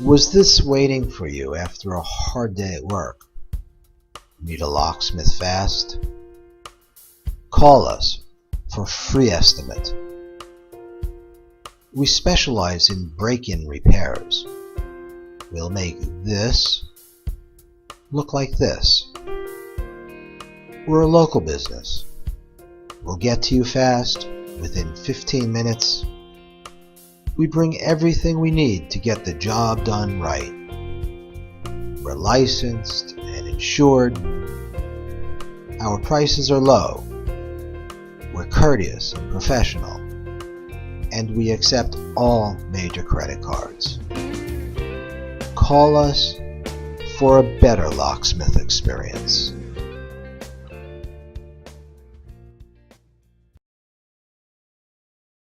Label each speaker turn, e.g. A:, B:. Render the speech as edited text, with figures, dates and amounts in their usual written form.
A: Was this waiting for you after a hard day at work? Need a locksmith fast? Call us for a free estimate. We specialize in break-in repairs. We'll make this look like this. We're a local business. We'll get to you fast, within 15 minutes. We bring everything we need to get the job done right. We're licensed and insured. Our prices are low. We're courteous and professional. And we accept all major credit cards. Call us for a better locksmith experience.